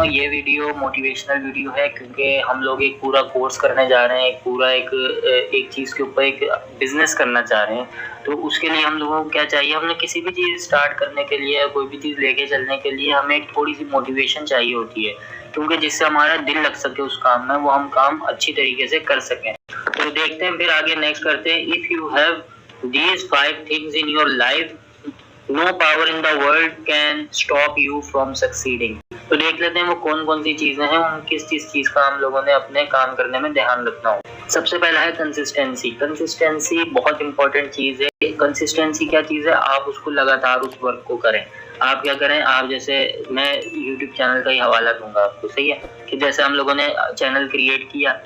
ये video motivational video है, क्योंकि हम लोग एक पूरा कोर्स करने जा रहे हैं, एक चीज़ के ऊपर एक बिजनेस करना चाह रहे हैं। तो उसके लिए हम लोगों को क्या चाहिए, हमें किसी भी चीज़ स्टार्ट करने के लिए या कोई भी चीज़ लेके चलने के लिए हमें एक थोड़ी सी मोटिवेशन चाहिए होती है, क्योंकि जिससे हमारा दिल लग सके उस काम में, वो हम काम अच्छी तरीके से कर सकें। तो देखते हैं फिर आगे नेक्स्ट करते हैं। If you have these 5 things in your life, no power in the world can stop you from succeeding। तो देख लेते हैं वो कौन कौन सी चीजें हैं, उन किस चीज का हम लोगों ने अपने काम करने में ध्यान रखना हो। सबसे पहला है कंसिस्टेंसी। कंसिस्टेंसी बहुत इंपॉर्टेंट चीज है। कंसिस्टेंसी क्या चीज है, आप उसको लगातार उस वर्क को करें। आप क्या करें, आप जैसे मैं यूट्यूब चैनल का ही हवाला दूंगा आपको, सही है, कि जैसे हम लोगों ने चैनल क्रिएट किया,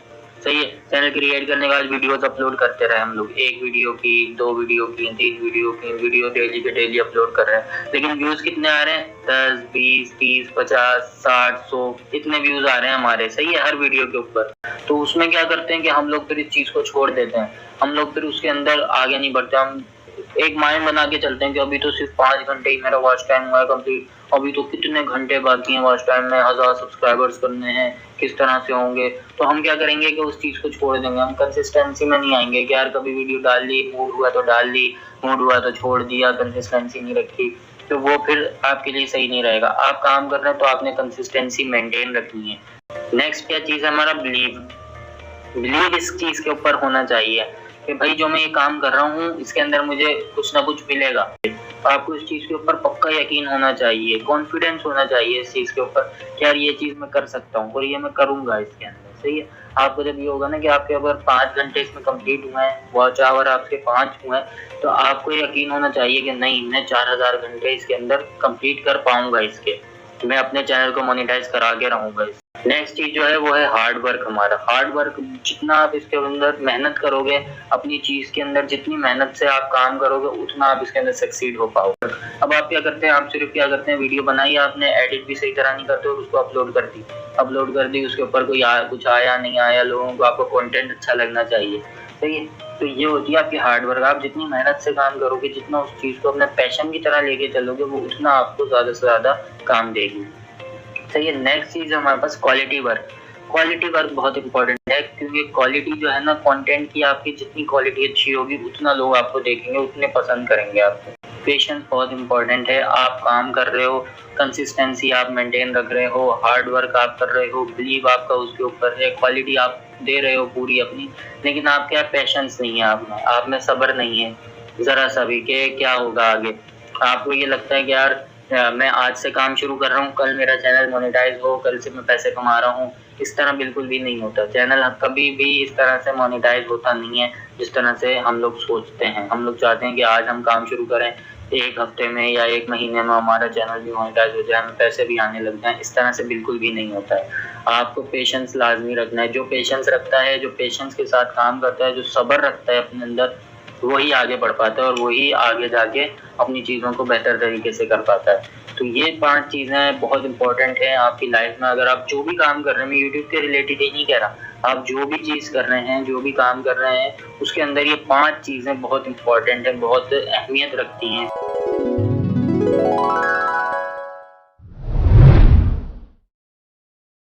सही है, चैनल क्रिएट करने के बाद वीडियोस अपलोड करते रहे हम लोग, 1 वीडियो की, 2 वीडियो की, 3 वीडियो की, वीडियो डेली के डेली अपलोड कर रहे हैं, लेकिन व्यूज कितने आ रहे हैं, 10, 20, 30, 50, 60, 100 इतने व्यूज आ रहे हैं हमारे, सही है, हर वीडियो के ऊपर। तो उसमें क्या करते हैं कि हम लोग फिर इस चीज को छोड़ देते हैं, हम लोग फिर उसके अंदर आगे नहीं बढ़ते। हम एक माइंड बना के चलते हैं कि अभी तो सिर्फ 5 घंटे ही मेरा वॉच टाइम हुआ है कंप्लीट, अभी तो कितने घंटे बाकी हैं वॉच टाइम में, 1000 सब्सक्राइबर्स करने हैं, किस तरह से होंगे। तो हम क्या करेंगे कि उस चीज को छोड़ देंगे, हम कंसिस्टेंसी में नहीं आएंगे कि यार कभी वीडियो डाल ली, मूड हुआ तो डाल ली, मूड हुआ तो छोड़ दिया, कंसिस्टेंसी नहीं रखी, तो वो फिर आपके लिए सही नहीं रहेगा। आप काम कर रहे हैं तो आपने कंसिस्टेंसी मेंटेन रखनी है। नेक्स्ट क्या चीज है हमारा, बिलीव इस चीज के ऊपर होना चाहिए कि भाई जो मैं ये काम कर रहा हूँ इसके अंदर मुझे कुछ ना कुछ मिलेगा। तो आपको इस चीज के ऊपर पक्का यकीन होना चाहिए, कॉन्फिडेंस होना चाहिए इस चीज के ऊपर कि यार ये चीज मैं कर सकता हूँ और ये मैं करूंगा इसके अंदर, सही है। आपको जब ये होगा ना कि आपके अगर 5 घंटे इसमें कंप्लीट हुए हैं, वॉच आवर आपके 5 हुए हैं, तो आपको यकीन होना चाहिए कि नहीं, मैं 4000 घंटे इसके अंदर कंप्लीट कर पाऊंगा, इसके मैं अपने चैनल को मोनेटाइज करा के रहूंगा। नेक्स्ट चीज जो है वो है हार्ड वर्क। हमारा हार्ड वर्क, जितना आप इसके अंदर मेहनत करोगे, अपनी चीज के अंदर जितनी मेहनत से आप काम करोगे, उतना आप इसके अंदर सक्सीड हो पाओगे। अब आप क्या करते हैं, आप सिर्फ क्या करते हैं, वीडियो बनाई आपने, एडिट भी सही तरह नहीं करते और उसको अपलोड कर दी, उसके ऊपर कुछ आया नहीं आया, लोगों को आपका कंटेंट अच्छा लगना चाहिए, सही है। तो ये होती है आपकी हार्ड वर्क। आप जितनी मेहनत से काम करोगे, जितना उस चीज को अपने पैशन की तरह लेके चलोगे, वो उतना आपको ज्यादा से ज्यादा काम देगी, सही है। नेक्स्ट चीज है हमारे पास क्वालिटी वर्क। क्वालिटी वर्क बहुत इंपॉर्टेंट है, क्योंकि क्वालिटी जो है ना, कंटेंट की आपकी जितनी क्वालिटी अच्छी होगी, उतना लोग आपको देखेंगे, उतने पसंद करेंगे आपको। पेशेंस बहुत इंपॉर्टेंट है। आप काम कर रहे हो, कंसिस्टेंसी आप मेंटेन रख रहे हो, हार्ड वर्क आप कर रहे हो, बिलीव आपका उसके ऊपर है, क्वालिटी आप दे रहे हो पूरी अपनी, लेकिन आपके यहाँ पेशेंस नहीं है, आप में सब्र नहीं है जरा सा भी कि क्या होगा आगे। आपको ये लगता है कि यार मैं आज से काम शुरू कर रहा हूँ, कल मेरा चैनल मोनेटाइज हो, कल से मैं पैसे कमा रहा हूँ। इस तरह बिल्कुल भी नहीं होता। चैनल कभी भी इस तरह से मोनेटाइज होता नहीं है जिस तरह से हम लोग सोचते हैं। हम लोग चाहते हैं कि आज हम काम शुरू करें, 1 हफ्ते में या 1 महीने में हमारा चैनल भी मोनेटाइज हो जाए, हमें पैसे भी आने लग जाए। इस तरह से बिल्कुल भी नहीं होता है। आपको पेशेंस लाजमी रखना है। जो पेशेंस रखता है, जो पेशेंस के साथ काम करता है, जो सब्र रखता है अपने अंदर, वही आगे बढ़ पाता है और वही आगे जाके अपनी चीज़ों को बेहतर तरीके से कर पाता है। तो ये 5 चीज़ें बहुत इंपॉर्टेंट हैं आपकी लाइफ में। अगर आप जो भी काम कर रहे हैं, मैं यूट्यूब के रिलेटेड ही नहीं कह रहा, आप जो भी चीज़ कर रहे हैं, जो भी काम कर रहे हैं, उसके अंदर ये 5 चीज़ें बहुत इंपॉर्टेंट हैं, बहुत अहमियत रखती हैं।